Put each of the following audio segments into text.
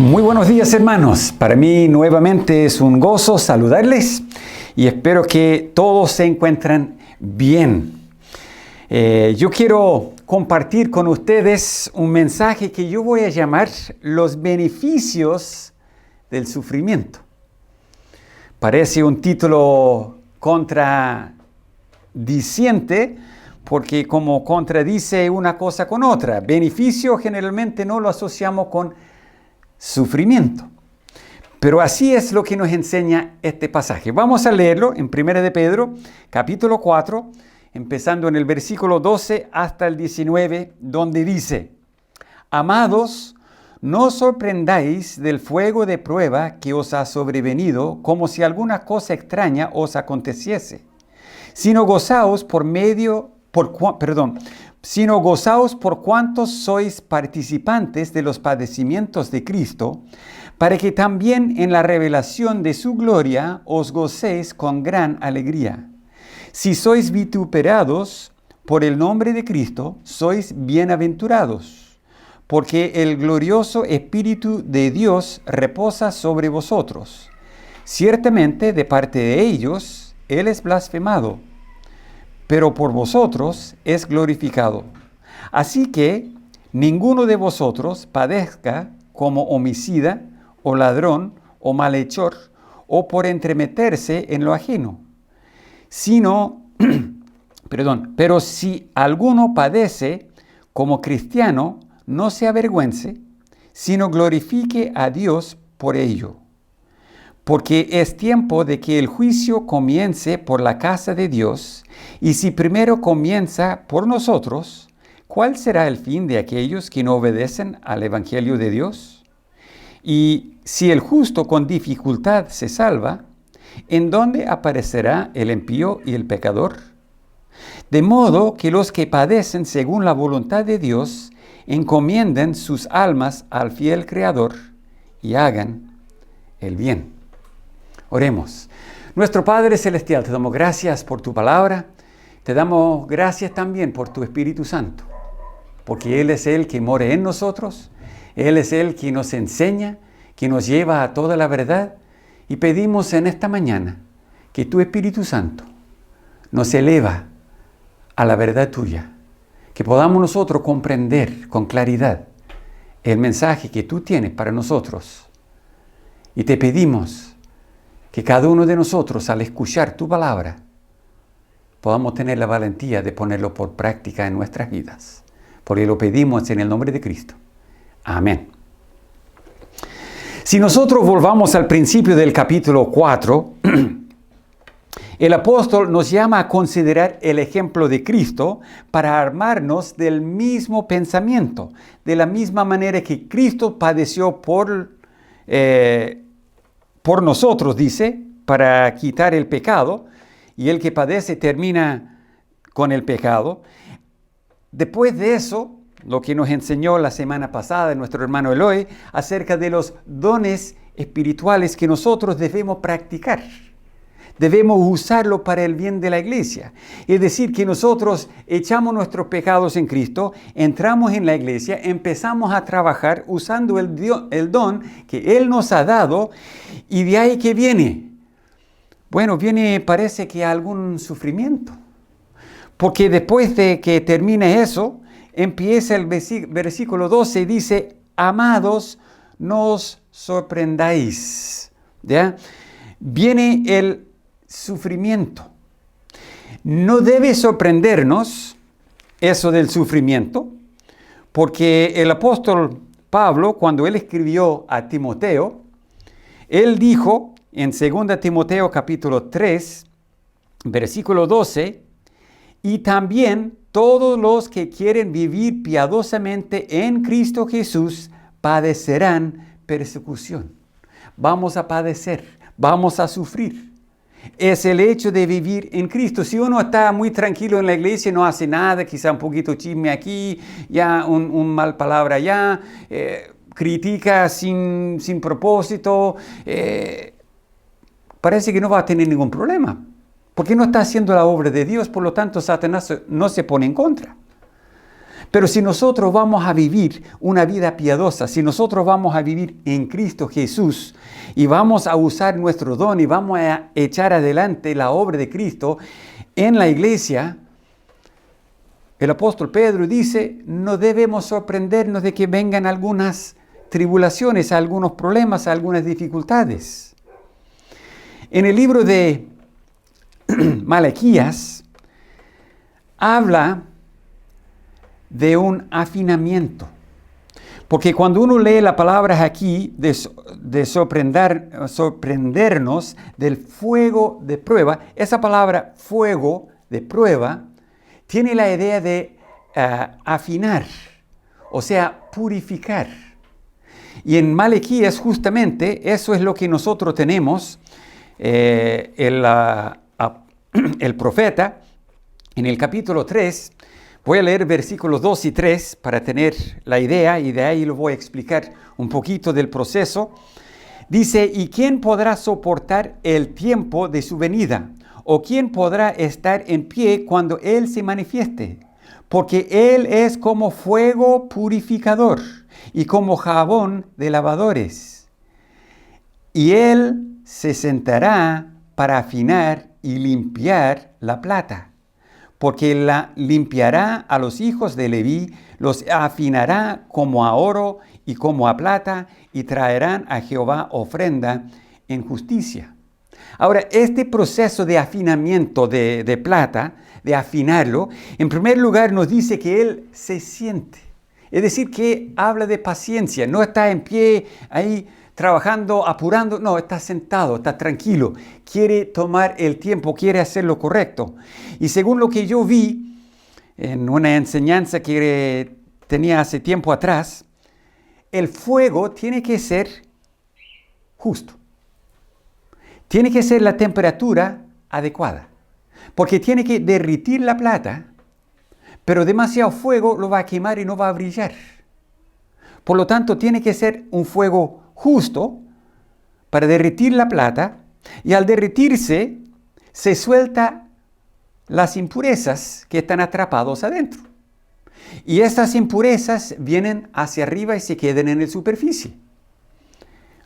Muy buenos días, hermanos. Para mí nuevamente es un gozo saludarles y espero que todos se encuentran bien. Yo quiero compartir con ustedes un mensaje que yo voy a llamar los beneficios del sufrimiento. Parece un título contradiciente porque como contradice una cosa con otra. Beneficio generalmente no lo asociamos con sufrimiento. Pero así es lo que nos enseña este pasaje. Vamos a leerlo en 1 de Pedro, capítulo 4, empezando en el versículo 12 hasta el 19, donde dice: Amados, no os sorprendáis del fuego de prueba que os ha sobrevenido, como si alguna cosa extraña os aconteciese, sino gozaos por cuantos sois participantes de los padecimientos de Cristo, para que también en la revelación de su gloria os gocéis con gran alegría. Si sois vituperados por el nombre de Cristo, sois bienaventurados, porque el glorioso Espíritu de Dios reposa sobre vosotros. Ciertamente, de parte de ellos, Él es blasfemado, pero por vosotros es glorificado. Así que ninguno de vosotros padezca como homicida, o ladrón, o malhechor, o por entremeterse en lo ajeno. Pero si alguno padece como cristiano, no se avergüence, sino glorifique a Dios por ello. Porque es tiempo de que el juicio comience por la casa de Dios, y si primero comienza por nosotros, ¿cuál será el fin de aquellos que no obedecen al Evangelio de Dios? Y si el justo con dificultad se salva, ¿en dónde aparecerá el impío y el pecador? De modo que los que padecen según la voluntad de Dios encomienden sus almas al fiel Creador y hagan el bien. Oremos. Nuestro Padre Celestial, te damos gracias por tu palabra. Te damos gracias también por tu Espíritu Santo, porque Él es el que mora en nosotros. Él es el que nos enseña, que nos lleva a toda la verdad. Y pedimos en esta mañana que tu Espíritu Santo nos eleva a la verdad tuya, que podamos nosotros comprender con claridad el mensaje que tú tienes para nosotros. Y te pedimos que cada uno de nosotros, al escuchar tu palabra, podamos tener la valentía de ponerlo por práctica en nuestras vidas. Porque lo pedimos en el nombre de Cristo. Amén. Si nosotros volvamos al principio del capítulo 4, el apóstol nos llama a considerar el ejemplo de Cristo para armarnos del mismo pensamiento, de la misma manera que Cristo padeció por nosotros, dice, para quitar el pecado, y el que padece termina con el pecado. Después de eso, lo que nos enseñó la semana pasada nuestro hermano Eloy acerca de los dones espirituales que nosotros debemos practicar. Debemos usarlo para el bien de la iglesia. Es decir, que nosotros echamos nuestros pecados en Cristo, entramos en la iglesia, empezamos a trabajar usando el don que Él nos ha dado, y de ahí que viene. Bueno, parece que algún sufrimiento. Porque después de que termine eso, empieza el versículo 12 y dice: Amados, no os sorprendáis. ¿Ya? Viene el sufrimiento. No debe sorprendernos eso del sufrimiento, porque el apóstol Pablo, cuando él escribió a Timoteo, él dijo en 2 Timoteo capítulo 3, versículo 12, y también todos los que quieren vivir piadosamente en Cristo Jesús padecerán persecución. Vamos a padecer, vamos a sufrir. Es el hecho de vivir en Cristo. Si uno está muy tranquilo en la iglesia, no hace nada, quizá un poquito chisme aquí, ya un mal palabra allá, critica sin propósito, parece que no va a tener ningún problema. Porque no está haciendo la obra de Dios, por lo tanto Satanás no se pone en contra. Pero si nosotros vamos a vivir una vida piadosa, si nosotros vamos a vivir en Cristo Jesús y vamos a usar nuestro don y vamos a echar adelante la obra de Cristo en la iglesia, el apóstol Pedro dice, no debemos sorprendernos de que vengan algunas tribulaciones, algunos problemas, algunas dificultades. En el libro de Malaquías habla de un afinamiento. Porque cuando uno lee las palabras aquí de sorprendernos del fuego de prueba, esa palabra fuego de prueba tiene la idea de afinar, o sea, purificar. Y en Malaquías justamente eso es lo que nosotros tenemos. El profeta en el capítulo 3, voy a leer versículos 2 y 3 para tener la idea y de ahí lo voy a explicar un poquito del proceso. Dice, ¿y quién podrá soportar el tiempo de su venida? ¿O quién podrá estar en pie cuando Él se manifieste? Porque Él es como fuego purificador y como jabón de lavadores. Y Él se sentará para afinar y limpiar la plata. Porque la limpiará a los hijos de Leví, los afinará como a oro y como a plata, y traerán a Jehová ofrenda en justicia. Ahora, este proceso de afinamiento de plata, de afinarlo, en primer lugar nos dice que Él se siente. Es decir, que habla de paciencia, no está en pie ahí trabajando, apurando, no, está sentado, está tranquilo, quiere tomar el tiempo, quiere hacer lo correcto. Y según lo que yo vi en una enseñanza que tenía hace tiempo atrás, el fuego tiene que ser justo. Tiene que ser la temperatura adecuada, porque tiene que derretir la plata, pero demasiado fuego lo va a quemar y no va a brillar. Por lo tanto, tiene que ser un fuego justo para derretir la plata, y al derretirse se suelta las impurezas que están atrapados adentro. Y estas impurezas vienen hacia arriba y se quedan en la superficie,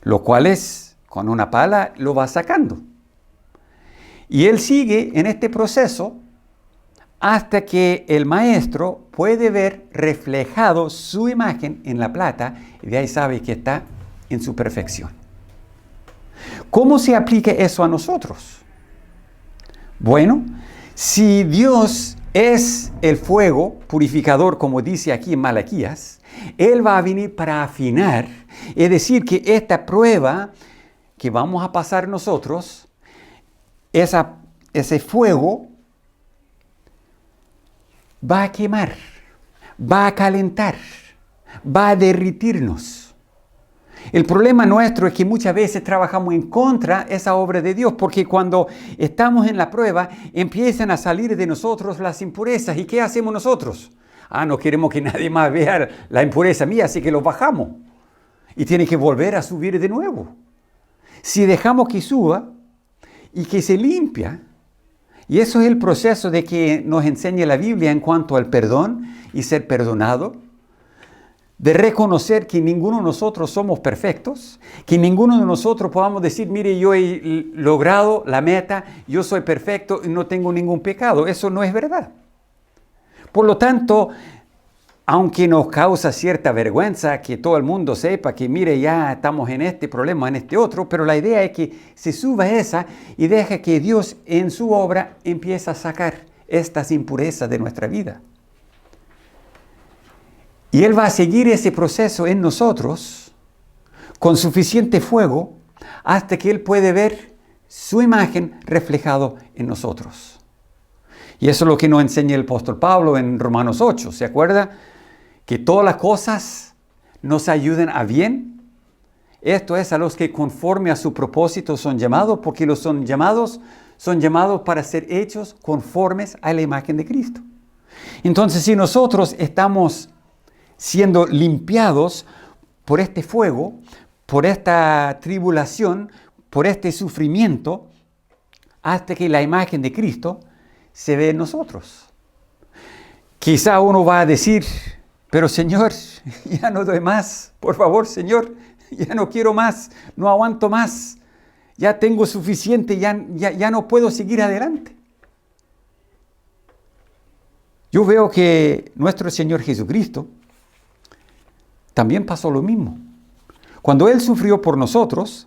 lo cual es, con una pala lo va sacando. Y él sigue en este proceso hasta que el maestro puede ver reflejado su imagen en la plata, y de ahí sabe que está en su perfección. ¿Cómo se aplica eso a nosotros? Bueno, si Dios es el fuego purificador, como dice aquí en Malaquías, Él va a venir para afinar, es decir, que esta prueba que vamos a pasar nosotros, ese fuego va a quemar, va a calentar, va a derretirnos. El problema nuestro es que muchas veces trabajamos en contra de esa obra de Dios, porque cuando estamos en la prueba empiezan a salir de nosotros las impurezas. ¿Y qué hacemos nosotros? No queremos que nadie más vea la impureza mía, así que lo bajamos. Y tiene que volver a subir de nuevo. Si dejamos que suba y que se limpia, y eso es el proceso de que nos enseña la Biblia en cuanto al perdón y ser perdonado, de reconocer que ninguno de nosotros somos perfectos, que ninguno de nosotros podamos decir, mire, yo he logrado la meta, yo soy perfecto y no tengo ningún pecado. Eso no es verdad. Por lo tanto, aunque nos causa cierta vergüenza que todo el mundo sepa que, mire, ya estamos en este problema, en este otro, pero la idea es que se suba esa y deja que Dios en su obra empiece a sacar estas impurezas de nuestra vida. Y Él va a seguir ese proceso en nosotros con suficiente fuego hasta que Él puede ver su imagen reflejado en nosotros. Y eso es lo que nos enseña el apóstol Pablo en Romanos 8. ¿Se acuerda? Que todas las cosas nos ayudan a bien. Esto es a los que conforme a su propósito son llamados, porque los son llamados para ser hechos conformes a la imagen de Cristo. Entonces, si nosotros estamos siendo limpiados por este fuego, por esta tribulación, por este sufrimiento, hasta que la imagen de Cristo se ve en nosotros. Quizá uno va a decir, pero Señor, ya no doy más. Por favor, Señor, ya no quiero más, no aguanto más. Ya tengo suficiente, ya no puedo seguir adelante. Yo veo que nuestro Señor Jesucristo también pasó lo mismo. Cuando Él sufrió por nosotros,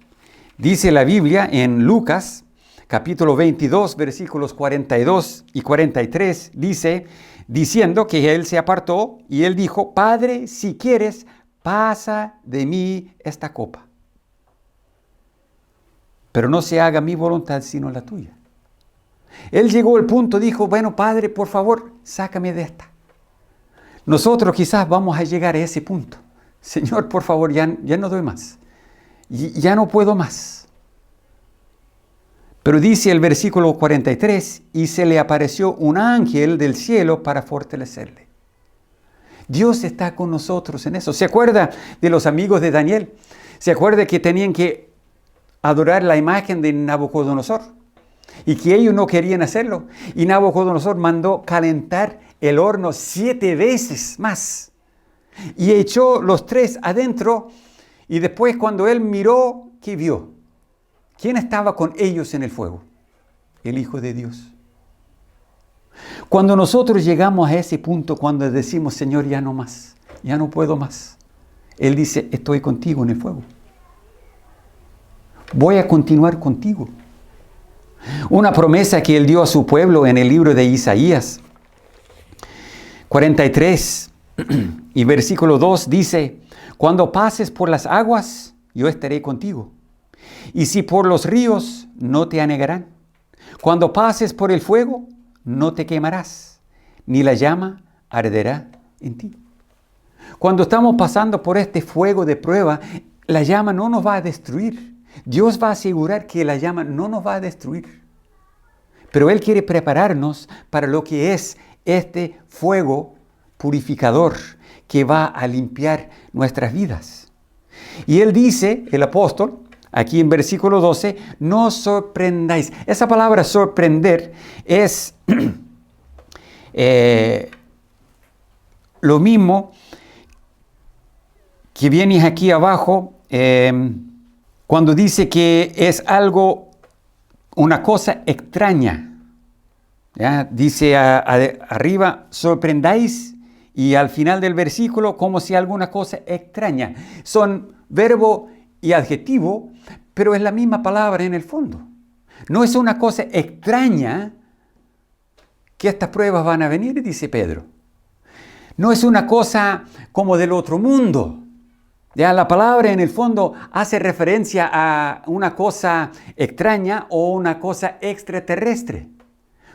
dice la Biblia en Lucas, capítulo 22, versículos 42 y 43, dice, diciendo que Él se apartó y Él dijo, Padre, si quieres, pasa de mí esta copa. Pero no se haga mi voluntad sino la tuya. Él llegó al punto, dijo, bueno, Padre, por favor, sácame de esta. Nosotros quizás vamos a llegar a ese punto. Señor, por favor, ya no doy más. Ya no puedo más. Pero dice el versículo 43, y se le apareció un ángel del cielo para fortalecerle. Dios está con nosotros en eso. ¿Se acuerda de los amigos de Daniel? ¿Se acuerda que tenían que adorar la imagen de Nabucodonosor? Y que ellos no querían hacerlo. Y Nabucodonosor mandó calentar el horno 7 veces más. Y echó los 3 adentro. Y después cuando él miró, ¿qué vio? ¿Quién estaba con ellos en el fuego? El Hijo de Dios. Cuando nosotros llegamos a ese punto, cuando decimos, Señor, ya no más, ya no puedo más. Él dice, estoy contigo en el fuego. Voy a continuar contigo. Una promesa que Él dio a su pueblo en el libro de Isaías 43 y versículo 2 dice, cuando pases por las aguas, yo estaré contigo. Y si por los ríos, no te anegarán. Cuando pases por el fuego, no te quemarás, ni la llama arderá en ti. Cuando estamos pasando por este fuego de prueba, la llama no nos va a destruir. Dios va a asegurar que la llama no nos va a destruir. Pero Él quiere prepararnos para lo que es este fuego purificador que va a limpiar nuestras vidas. Y Él dice, el apóstol, aquí en versículo 12, no os sorprendáis. Esa palabra sorprender es lo mismo que viene aquí abajo cuando dice que es algo, una cosa extraña. ¿Ya? Dice arriba, sorprendáis, y al final del versículo, como si alguna cosa extraña. Son verbo y adjetivo, pero es la misma palabra en el fondo. No es una cosa extraña que estas pruebas van a venir, dice Pedro. No es una cosa como del otro mundo. Ya la palabra en el fondo hace referencia a una cosa extraña o una cosa extraterrestre.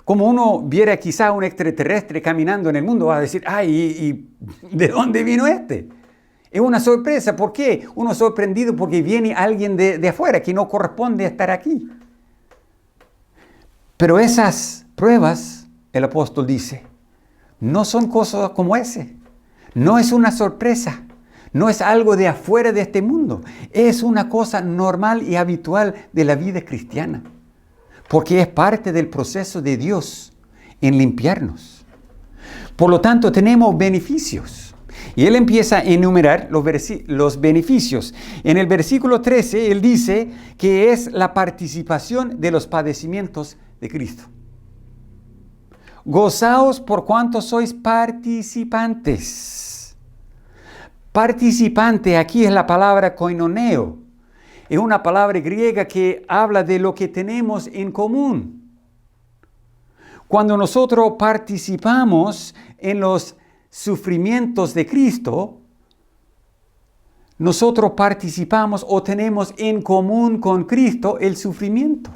Como uno viera quizá un extraterrestre caminando en el mundo, va a decir, ay, ¿y de dónde vino este? Es una sorpresa. ¿Por qué? Uno sorprendido porque viene alguien de afuera que no corresponde a estar aquí. Pero esas pruebas, el apóstol dice, no son cosas como ese. No es una sorpresa. No es algo de afuera de este mundo. Es una cosa normal y habitual de la vida cristiana. Porque es parte del proceso de Dios en limpiarnos. Por lo tanto, tenemos beneficios. Y Él empieza a enumerar los beneficios. En el versículo 13, Él dice que es la participación de los padecimientos de Cristo. Gozaos por cuanto sois participantes. Participante, aquí es la palabra koinoneo. Es una palabra griega que habla de lo que tenemos en común. Cuando nosotros participamos en los sufrimientos de Cristo, nosotros participamos o tenemos en común con Cristo el sufrimiento.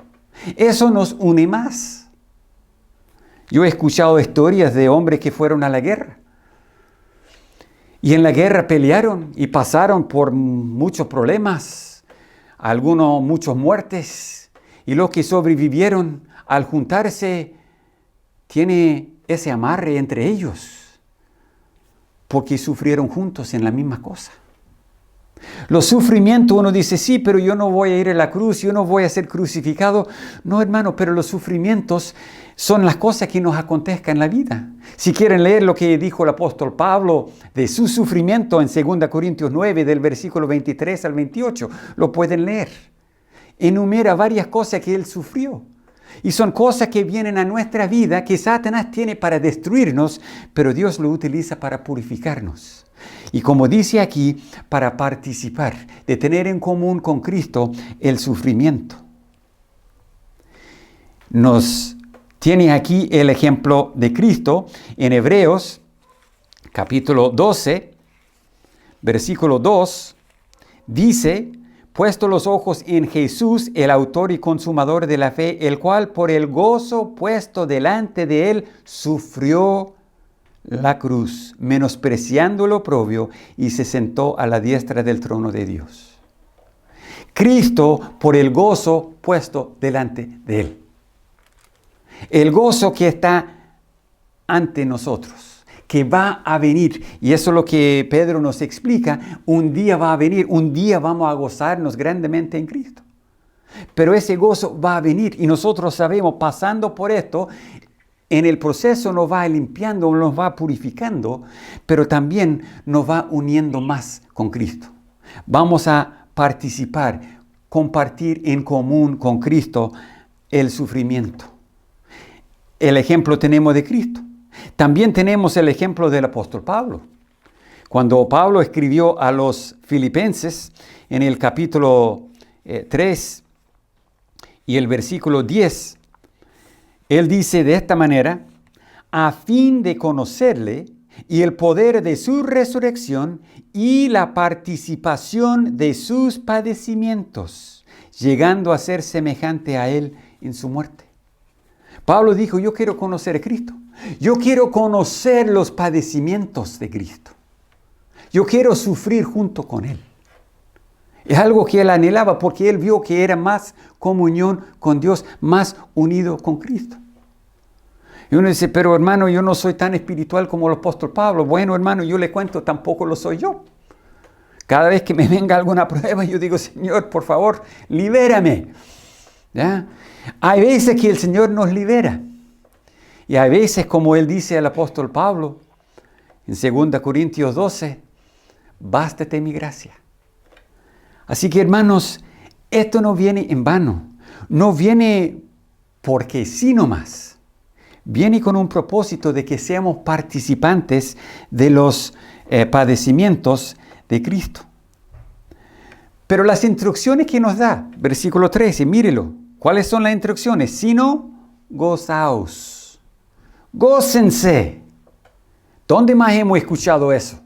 Eso nos une más. Yo he escuchado historias de hombres que fueron a la guerra. Y en la guerra pelearon y pasaron por muchos problemas, algunos muchas muertes. Y los que sobrevivieron al juntarse, tiene ese amarre entre ellos, porque sufrieron juntos en la misma cosa. Los sufrimientos, uno dice, sí, pero yo no voy a ir a la cruz, yo no voy a ser crucificado. No, hermano, pero los sufrimientos son las cosas que nos acontezcan en la vida. Si quieren leer lo que dijo el apóstol Pablo de su sufrimiento en 2 Corintios 9, del versículo 23 al 28, lo pueden leer. Enumera varias cosas que él sufrió. Y son cosas que vienen a nuestra vida que Satanás tiene para destruirnos, pero Dios lo utiliza para purificarnos. Y como dice aquí, para participar, de tener en común con Cristo el sufrimiento. Nos tiene aquí el ejemplo de Cristo en Hebreos, capítulo 12, versículo 2, dice: puesto los ojos en Jesús, el autor y consumador de la fe, el cual por el gozo puesto delante de él sufrió la cruz, menospreciando el oprobio, y se sentó a la diestra del trono de Dios. Cristo por el gozo puesto delante de él. El gozo que está ante nosotros, que va a venir. Y eso es lo que Pedro nos explica. Un día va a venir, un día vamos a gozarnos grandemente en Cristo. Pero ese gozo va a venir y nosotros sabemos, pasando por esto, en el proceso nos va limpiando, nos va purificando, pero también nos va uniendo más con Cristo. Vamos a participar, compartir en común con Cristo el sufrimiento. El ejemplo tenemos de Cristo. También tenemos el ejemplo del apóstol Pablo. Cuando Pablo escribió a los filipenses en el capítulo 3 y el versículo 10, él dice de esta manera: a fin de conocerle y el poder de su resurrección y la participación de sus padecimientos, llegando a ser semejante a él en su muerte. Pablo dijo: yo quiero conocer a Cristo. Yo quiero conocer los padecimientos de Cristo. Yo quiero sufrir junto con él. Es algo que él anhelaba porque él vio que era más comunión con Dios, más unido con Cristo. Y uno dice: pero hermano, yo no soy tan espiritual como el apóstol Pablo. Bueno, hermano, yo le cuento, tampoco lo soy yo. Cada vez que me venga alguna prueba, yo digo: Señor, por favor, libérame. ¿Ya? Hay veces que el Señor nos libera. Y hay veces, como él dice al apóstol Pablo, en 2 Corintios 12, bástate mi gracia. Así que, hermanos, esto no viene en vano. No viene porque sí nomás. Viene con un propósito de que seamos participantes de los padecimientos de Cristo. Pero las instrucciones que nos da, versículo 13, mírelo. ¿Cuáles son las instrucciones? Sino gozaos. Gócense. ¿Dónde más hemos escuchado eso?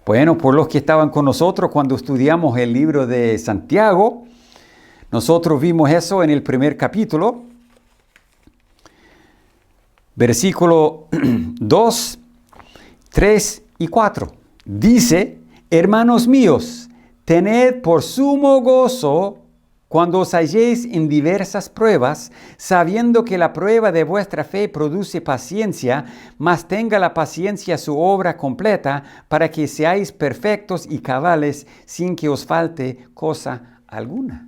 Bueno, por los que estaban con nosotros cuando estudiamos el libro de Santiago, nosotros vimos eso en el primer capítulo, versículo 2, 3 y 4. Dice: hermanos míos, tened por sumo gozo cuando os halléis en diversas pruebas, sabiendo que la prueba de vuestra fe produce paciencia, mas tenga la paciencia su obra completa, para que seáis perfectos y cabales, sin que os falte cosa alguna.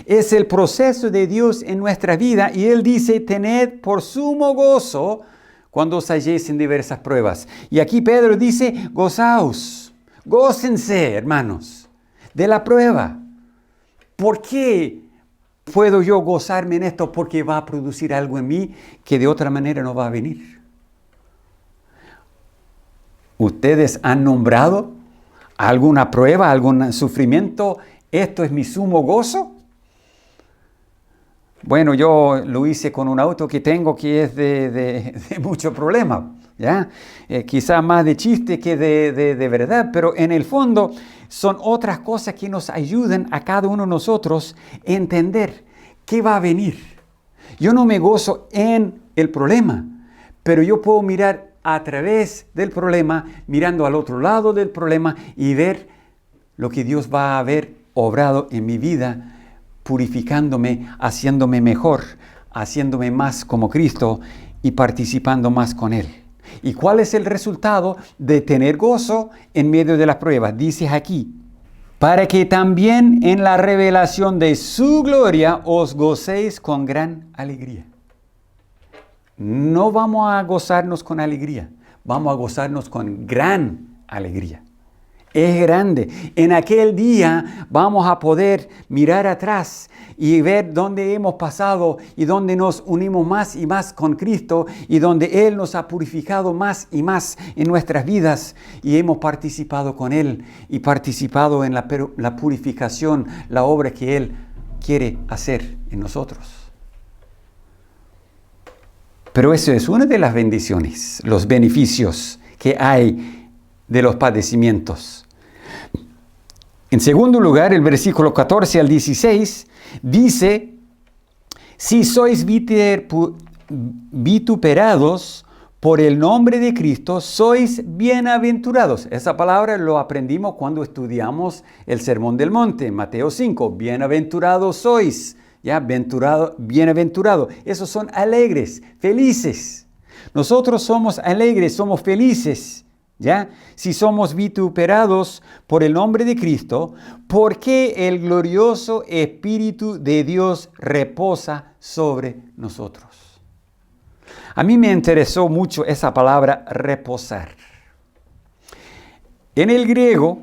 Es el proceso de Dios en nuestra vida, y Él dice: tened por sumo gozo cuando os halléis en diversas pruebas. Y aquí Pedro dice: gozaos, gócense, hermanos, de la prueba. ¿Por qué puedo yo gozarme en esto? Porque va a producir algo en mí que de otra manera no va a venir. ¿Ustedes han nombrado alguna prueba, algún sufrimiento? ¿Esto es mi sumo gozo? Bueno, yo lo hice con un auto que tengo que es de mucho problema, ¿ya? Quizás más de chiste que de verdad, pero en el fondo son otras cosas que nos ayudan a cada uno de nosotros a entender qué va a venir. Yo no me gozo en el problema, pero yo puedo mirar a través del problema, mirando al otro lado del problema y ver lo que Dios va a haber obrado en mi vida, purificándome, haciéndome mejor, haciéndome más como Cristo y participando más con Él. ¿Y cuál es el resultado de tener gozo en medio de las pruebas? Dice aquí, para que también en la revelación de su gloria os gocéis con gran alegría. No vamos a gozarnos con alegría, vamos a gozarnos con gran alegría. Es grande. En aquel día vamos a poder mirar atrás y ver dónde hemos pasado y dónde nos unimos más y más con Cristo y donde Él nos ha purificado más y más en nuestras vidas y hemos participado con Él y participado en la purificación, la obra que Él quiere hacer en nosotros. Pero eso es una de las bendiciones, los beneficios que hay de los padecimientos. En segundo lugar, el versículo 14 al 16 dice, si sois vituperados por el nombre de Cristo, sois bienaventurados. Esa palabra lo aprendimos cuando estudiamos el Sermón del Monte, Mateo 5. Bienaventurados sois, ya, bienaventurado. Esos son alegres, felices. Nosotros somos alegres, somos felices. ¿Ya? Si somos vituperados por el nombre de Cristo, ¿por qué el glorioso Espíritu de Dios reposa sobre nosotros? A mí me interesó mucho esa palabra reposar. En el griego,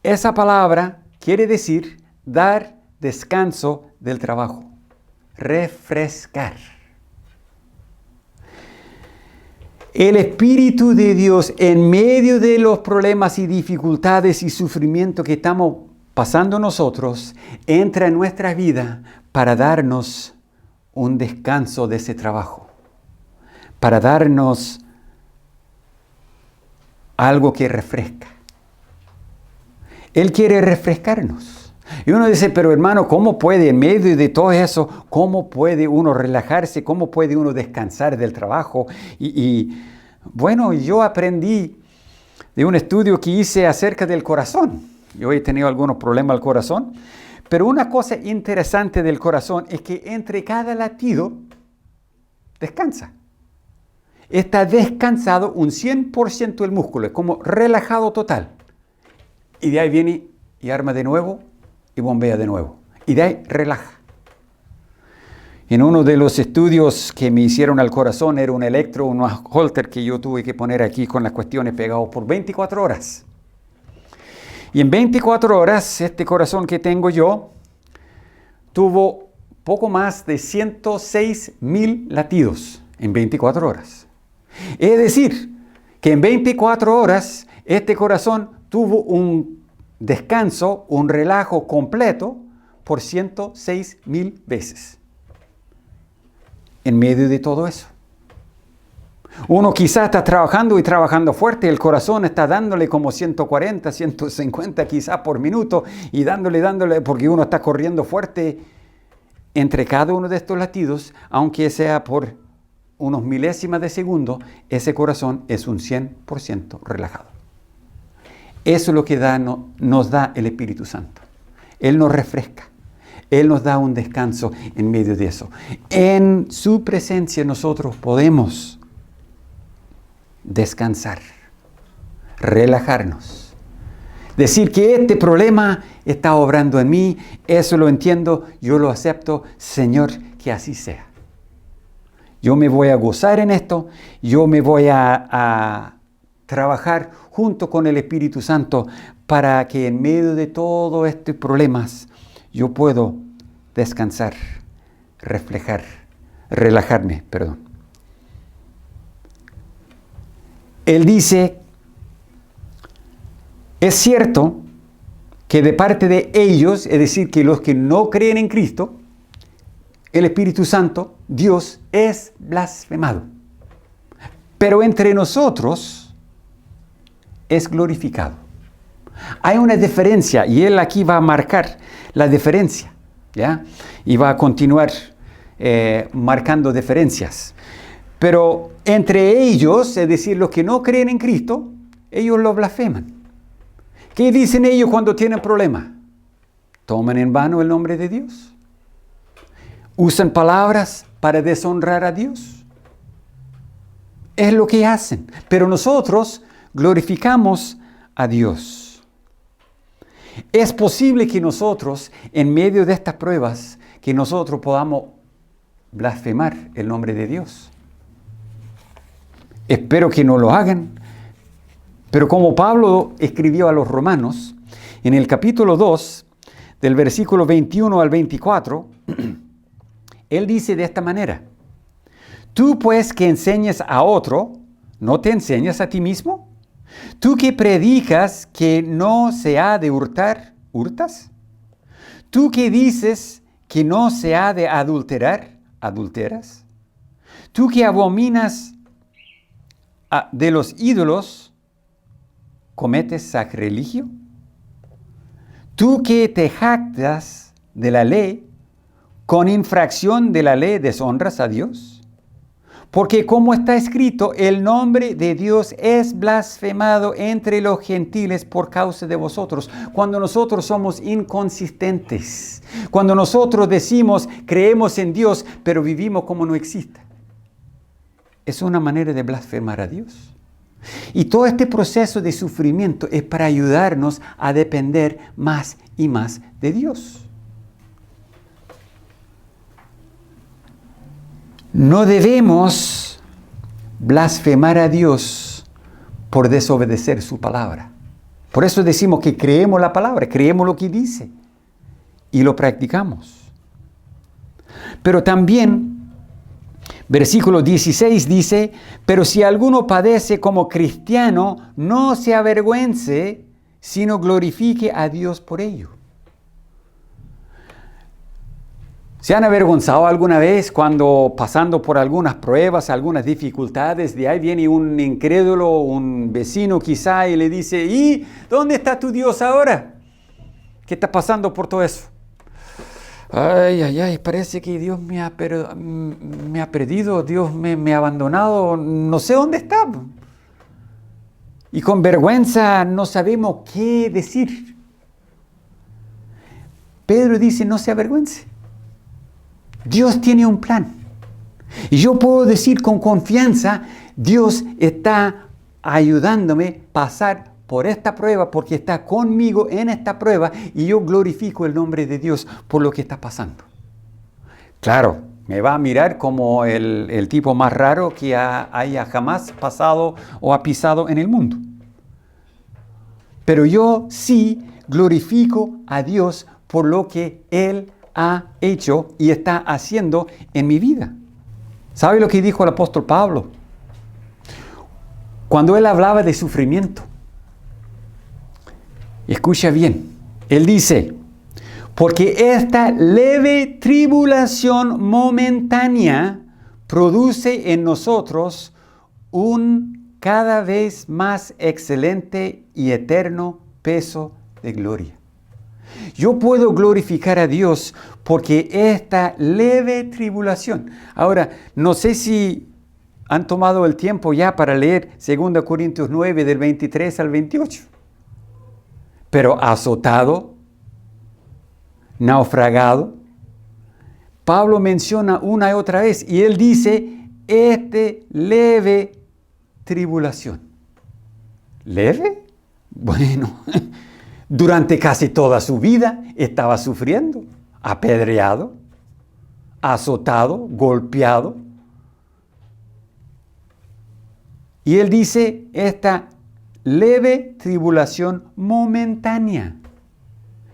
esa palabra quiere decir dar descanso del trabajo, refrescar. El Espíritu de Dios en medio de los problemas y dificultades y sufrimiento que estamos pasando nosotros, entra en nuestra vida para darnos un descanso de ese trabajo, para darnos algo que refresca. Él quiere refrescarnos. Y uno dice, pero hermano, ¿cómo puede en medio de todo eso, cómo puede uno relajarse, cómo puede uno descansar del trabajo? Bueno, yo aprendí de un estudio que hice acerca del corazón. Yo he tenido algunos problemas al corazón, pero una cosa interesante del corazón es que entre cada latido descansa. Está descansado un 100% el músculo, es como relajado total. Y de ahí viene y arma de nuevo y bombea de nuevo. Y de ahí relaja. En uno de los estudios que me hicieron al corazón era un holter que yo tuve que poner aquí con las cuestiones pegados por 24 horas. Y en 24 horas, este corazón que tengo yo tuvo poco más de 106,000 latidos en 24 horas. Es decir, que en 24 horas este corazón tuvo un descanso, un relajo completo por 106,000 veces. En medio de todo eso. Uno quizás está trabajando y trabajando fuerte, el corazón está dándole como 140, 150 quizás por minuto y dándole, porque uno está corriendo fuerte entre cada uno de estos latidos, aunque sea por unos milésimas de segundo, ese corazón es un 100% relajado. Eso es lo que nos da el Espíritu Santo. Él nos refresca. Él nos da un descanso en medio de eso. En su presencia nosotros podemos descansar, relajarnos. Decir que este problema está obrando en mí, eso lo entiendo, yo lo acepto, Señor, que así sea. Yo me voy a gozar en esto, yo me voy a trabajar junto con el Espíritu Santo para que en medio de todos estos problemas yo puedo descansar, relajarme. Él dice, es cierto que de parte de ellos, es decir, que los que no creen en Cristo, el Espíritu Santo, Dios, es blasfemado. Pero entre nosotros es glorificado. Hay una diferencia y él aquí va a marcar la diferencia, ¿ya? Y va a continuar marcando diferencias. Pero entre ellos, es decir, los que no creen en Cristo, ellos lo blasfeman. ¿Qué dicen ellos cuando tienen problemas? ¿Toman en vano el nombre de Dios? ¿Usan palabras para deshonrar a Dios? Es lo que hacen. Pero nosotros glorificamos a Dios. Es posible que nosotros, en medio de estas pruebas, que nosotros podamos blasfemar el nombre de Dios. Espero que no lo hagan. Pero como Pablo escribió a los romanos, en el capítulo 2, del versículo 21 al 24, él dice de esta manera: tú pues que enseñas a otro, ¿no te enseñas a ti mismo? Tú que predicas que no se ha de hurtar, ¿hurtas? Tú que dices que no se ha de adulterar, ¿adulteras? Tú que abominas de los ídolos, ¿cometes sacrilegio? Tú que te jactas de la ley, ¿con infracción de la ley deshonras a Dios? Porque como está escrito, el nombre de Dios es blasfemado entre los gentiles por causa de vosotros. Cuando nosotros somos inconsistentes, cuando nosotros decimos creemos en Dios, pero vivimos como no existe, es una manera de blasfemar a Dios. Y todo este proceso de sufrimiento es para ayudarnos a depender más y más de Dios. No debemos blasfemar a Dios por desobedecer su palabra. Por eso decimos que creemos la palabra, creemos lo que dice y lo practicamos. Pero también, versículo 16 dice: pero si alguno padece como cristiano, no se avergüence, sino glorifique a Dios por ello. ¿Se han avergonzado alguna vez cuando pasando por algunas pruebas, algunas dificultades, de ahí viene un incrédulo, un vecino quizá, y le dice: ¿y dónde está tu Dios ahora? ¿Qué está pasando por todo eso? Ay, parece que Dios me ha perdido, Dios me ha abandonado, no sé dónde está. Y con vergüenza no sabemos qué decir. Pedro dice: no se avergüence. Dios tiene un plan. Y yo puedo decir con confianza: Dios está ayudándome a pasar por esta prueba porque está conmigo en esta prueba y yo glorifico el nombre de Dios por lo que está pasando. Claro, me va a mirar como el tipo más raro que haya jamás pasado o ha pisado en el mundo. Pero yo sí glorifico a Dios por lo que Él ha hecho y está haciendo en mi vida. ¿Sabe lo que dijo el apóstol Pablo? Cuando él hablaba de sufrimiento. Escucha bien. Él dice: porque esta leve tribulación momentánea produce en nosotros un cada vez más excelente y eterno peso de gloria. Yo puedo glorificar a Dios porque esta leve tribulación. Ahora, no sé si han tomado el tiempo ya para leer 2 Corintios 9 del 23 al 28. Pero azotado, naufragado, Pablo menciona una y otra vez y él dice: leve tribulación. ¿Leve? Bueno, durante casi toda su vida estaba sufriendo, apedreado, azotado, golpeado. Y él dice: esta leve tribulación momentánea.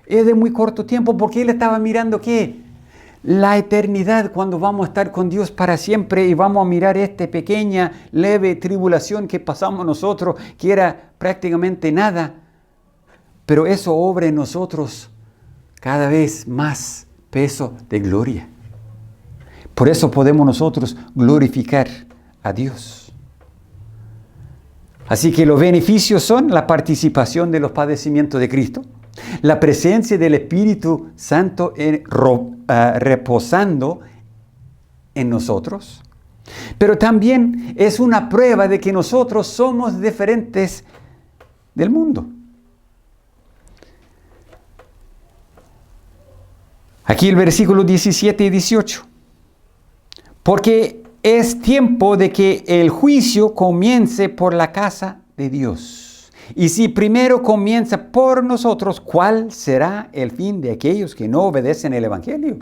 Es de muy corto tiempo porque él estaba mirando ¿qué? La eternidad, cuando vamos a estar con Dios para siempre y vamos a mirar esta pequeña, leve tribulación que pasamos nosotros, que era prácticamente nada. Pero eso obra en nosotros cada vez más peso de gloria. Por eso podemos nosotros glorificar a Dios. Así que los beneficios son la participación de los padecimientos de Cristo, la presencia del Espíritu Santo reposando en nosotros, pero también es una prueba de que nosotros somos diferentes del mundo. Aquí el versículo 17 y 18. Porque es tiempo de que el juicio comience por la casa de Dios. Y si primero comienza por nosotros, ¿cuál será el fin de aquellos que no obedecen el Evangelio?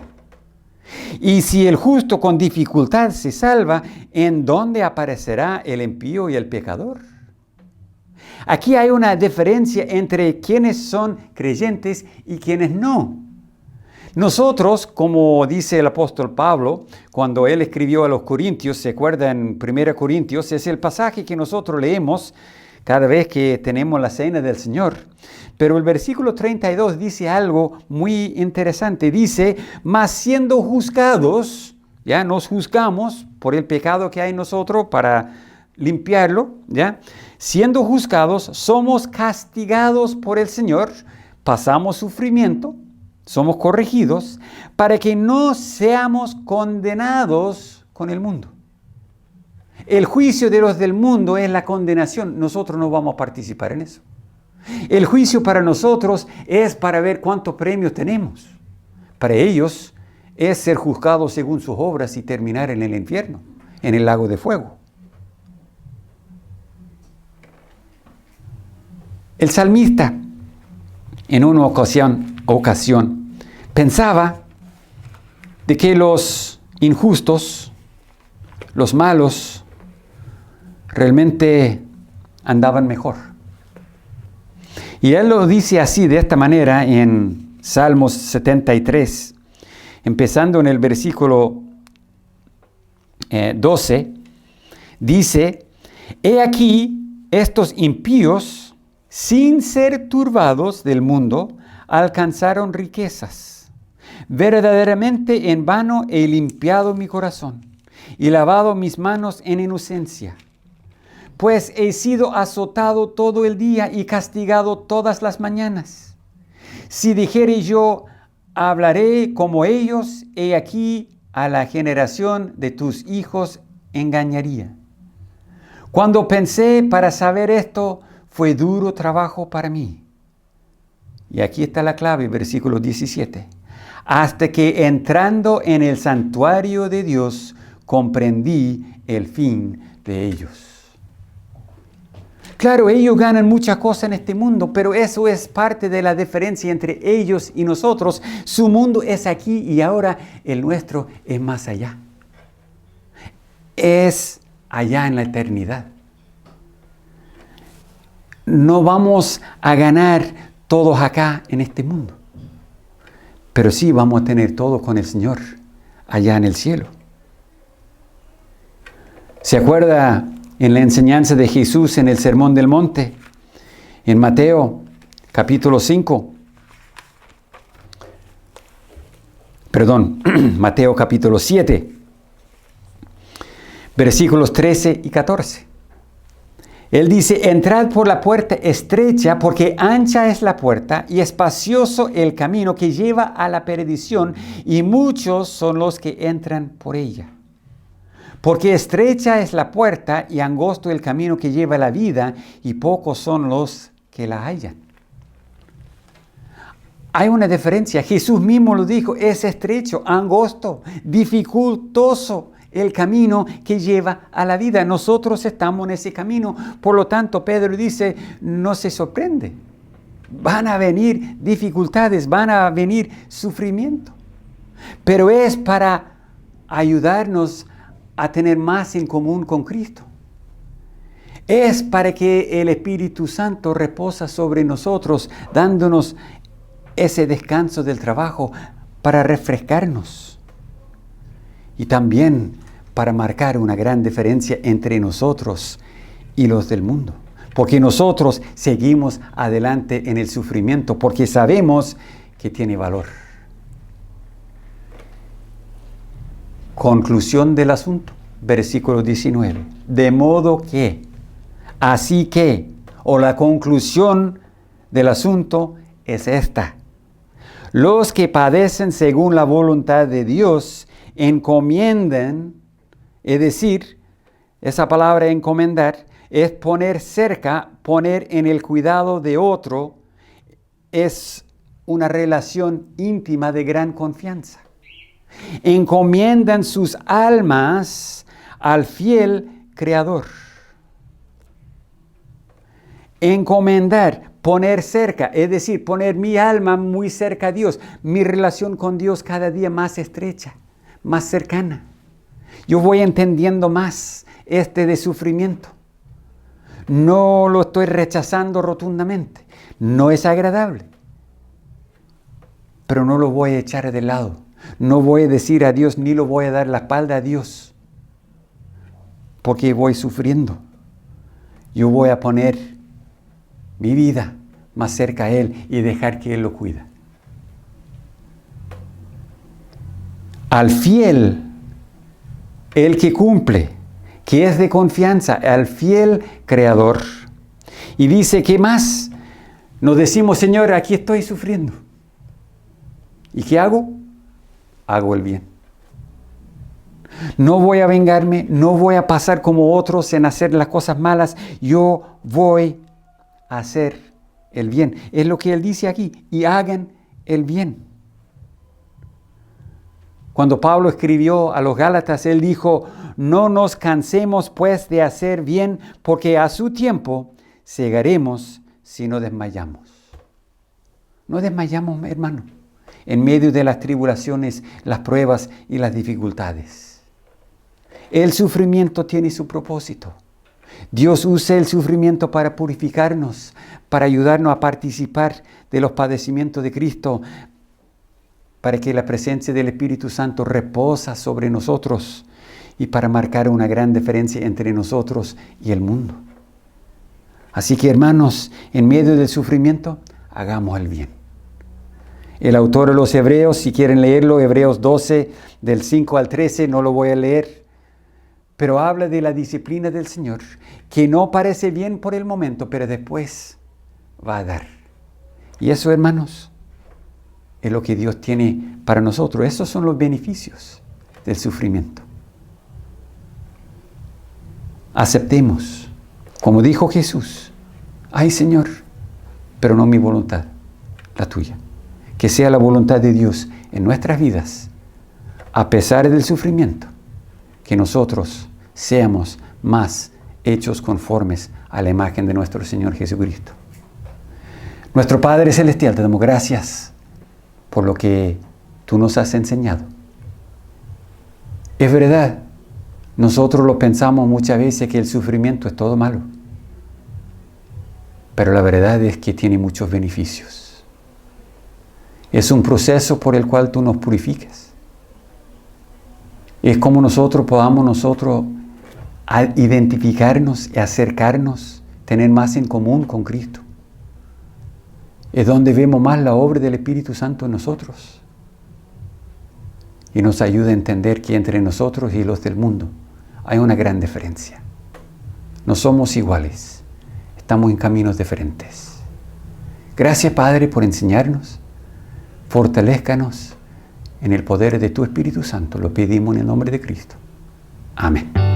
Y si el justo con dificultad se salva, ¿en dónde aparecerá el impío y el pecador? Aquí hay una diferencia entre quienes son creyentes y quienes no. Nosotros, como dice el apóstol Pablo, cuando él escribió a los Corintios, se acuerda en 1 Corintios, es el pasaje que nosotros leemos cada vez que tenemos la cena del Señor. Pero el versículo 32 dice algo muy interesante. Dice, mas siendo juzgados, ya nos juzgamos por el pecado que hay en nosotros para limpiarlo, ya. Siendo juzgados, somos castigados por el Señor, pasamos sufrimiento, somos corregidos, para que no seamos condenados con el mundo. El juicio de los del mundo es la condenación. Nosotros no vamos a participar en eso. El juicio para nosotros es para ver cuántos premios tenemos. Para ellos es ser juzgados según sus obras y terminar en el infierno, en el lago de fuego. El salmista, en una ocasión, pensaba de que los injustos, los malos, realmente andaban mejor. Y él lo dice así, de esta manera, en Salmos 73, empezando en el versículo 12, dice, he aquí estos impíos, sin ser turbados del mundo, alcanzaron riquezas. Verdaderamente en vano he limpiado mi corazón y lavado mis manos en inocencia. Pues he sido azotado todo el día y castigado todas las mañanas. Si dijere yo, hablaré como ellos, he aquí a la generación de tus hijos engañaría. Cuando pensé para saber esto, fue duro trabajo para mí. Y aquí está la clave, versículo 17. Hasta que entrando en el santuario de Dios, comprendí el fin de ellos. Claro, ellos ganan muchas cosas en este mundo, pero eso es parte de la diferencia entre ellos y nosotros. Su mundo es aquí y ahora, el nuestro es más allá. Es allá en la eternidad. No vamos a ganar todos acá en este mundo, pero sí vamos a tener todo con el Señor allá en el cielo. ¿Se acuerda en la enseñanza de Jesús en el Sermón del Monte? En Mateo capítulo 5. Mateo capítulo 7, versículos 13 y 14. Él dice, entrad por la puerta estrecha, porque ancha es la puerta y espacioso el camino que lleva a la perdición, y muchos son los que entran por ella. Porque estrecha es la puerta y angosto el camino que lleva a la vida, y pocos son los que la hallan. Hay una diferencia. Jesús mismo lo dijo, es estrecho, angosto, dificultoso el camino que lleva a la vida. Nosotros estamos en ese camino. Por lo tanto, Pedro dice, no se sorprende. Van a venir dificultades, van a venir sufrimiento. Pero es para ayudarnos a tener más en común con Cristo. Es para que el Espíritu Santo reposa sobre nosotros, dándonos ese descanso del trabajo para refrescarnos. Y también para marcar una gran diferencia entre nosotros y los del mundo. Porque nosotros seguimos adelante en el sufrimiento, porque sabemos que tiene valor. Conclusión del asunto, versículo 19. De modo que, así que, o la conclusión del asunto es esta. Los que padecen según la voluntad de Dios encomienden, es decir, esa palabra encomendar es poner cerca, poner en el cuidado de otro, es una relación íntima de gran confianza. Encomiendan sus almas al fiel Creador. Encomendar, poner cerca, es decir, poner mi alma muy cerca a Dios, mi relación con Dios cada día más estrecha, más cercana. Yo voy entendiendo más de sufrimiento. No lo estoy rechazando rotundamente. No es agradable. Pero no lo voy a echar de lado. No voy a decir a Dios, ni lo voy a dar la espalda a Dios. Porque voy sufriendo. Yo voy a poner mi vida más cerca a Él y dejar que Él lo cuida. Al fiel, el que cumple, que es de confianza, al fiel Creador. Y dice, ¿qué más? Nos decimos, Señor, aquí estoy sufriendo. ¿Y qué hago? Hago el bien. No voy a vengarme, no voy a pasar como otros en hacer las cosas malas. Yo voy a hacer el bien. Es lo que Él dice aquí. Y hagan el bien. Cuando Pablo escribió a los Gálatas, él dijo, no nos cansemos pues de hacer bien, porque a su tiempo segaremos si no desmayamos. No desmayamos, hermano, en medio de las tribulaciones, las pruebas y las dificultades. El sufrimiento tiene su propósito. Dios usa el sufrimiento para purificarnos, para ayudarnos a participar de los padecimientos de Cristo, para que la presencia del Espíritu Santo reposa sobre nosotros y para marcar una gran diferencia entre nosotros y el mundo. Así que, hermanos, en medio del sufrimiento, hagamos el bien. El autor de los Hebreos, si quieren leerlo, Hebreos 12, del 5 al 13, no lo voy a leer, pero habla de la disciplina del Señor, que no parece bien por el momento, pero después va a dar. Y eso, hermanos, es lo que Dios tiene para nosotros. Esos son los beneficios del sufrimiento. Aceptemos, como dijo Jesús, ay Señor, pero no mi voluntad, la tuya. Que sea la voluntad de Dios en nuestras vidas, a pesar del sufrimiento, que nosotros seamos más hechos conformes a la imagen de nuestro Señor Jesucristo. Nuestro Padre Celestial, te damos gracias por lo que tú nos has enseñado. Es verdad, nosotros lo pensamos muchas veces que el sufrimiento es todo malo, pero la verdad es que tiene muchos beneficios. Es un proceso por el cual tú nos purificas. Es como nosotros podamos identificarnos y acercarnos, tener más en común con Cristo. Es donde vemos más la obra del Espíritu Santo en nosotros. Y nos ayuda a entender que entre nosotros y los del mundo hay una gran diferencia. No somos iguales, estamos en caminos diferentes. Gracias, Padre, por enseñarnos. Fortalézcanos en el poder de tu Espíritu Santo. Lo pedimos en el nombre de Cristo. Amén.